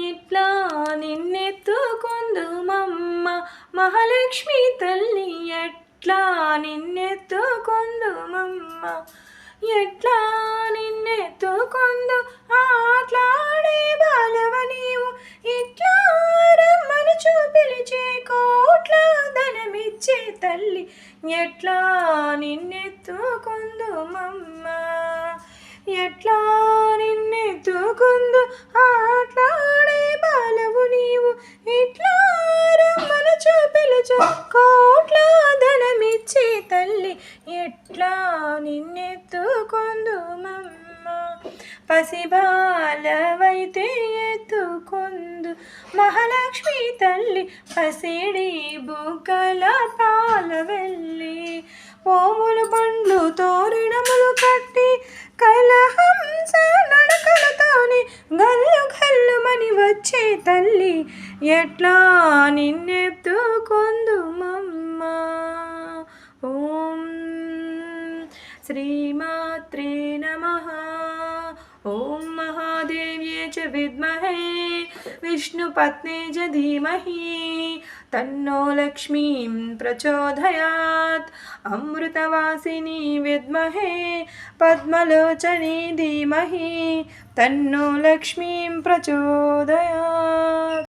ఇట్లా నిన్నెత్తుకొందుమమ్మ మహాలక్ష్మి తల్లి ఎట్లా నిన్నెత్తుకొందుమమ్మ ఎట్లా నిన్నెత్తుకొందు ఆట్లాడే బాలవ నీవు ఇట్లా రమ్మనుచు పిలిచే కోట్ల ధనమిచ్చే తల్లి ఎట్లా నిన్నెత్తుకొందుమమ్మ ఎట్లా నిన్నెత్తుకొందు ఆట్లాడే బాలవు నీవు ఇట్లా రమ్మనుచు పిలుచు కోట్ల ధనమిచ్చే తల్లి ఎట్లా నిన్నెత్తుకొందుమమ్మ పసిబాలవైతే ఎత్తుకొందు మహాలక్ష్మి తల్లి పసిడి బుగ్గల పాల వెళ్ళి పోములు పండ్లు తోరణములు కట్టి కైలహంస నడకలతోని గల్లు గల్లుమని వచ్చే తల్లి ఎట్లా నిన్నెత్తుకొందుమమ్మ. ఓం శ్రీమాత్రే నమః. ఓం మహాదేవ్యే చ విద్మహే విష్ణుపత్నే చ ధీమహి తన్నో లక్ష్మీం ప్రచోదయాత్. అమృతవాసిని విద్మహే పద్మలోచని ధీమహి తన్నో లక్ష్మీం ప్రచోదయాత్.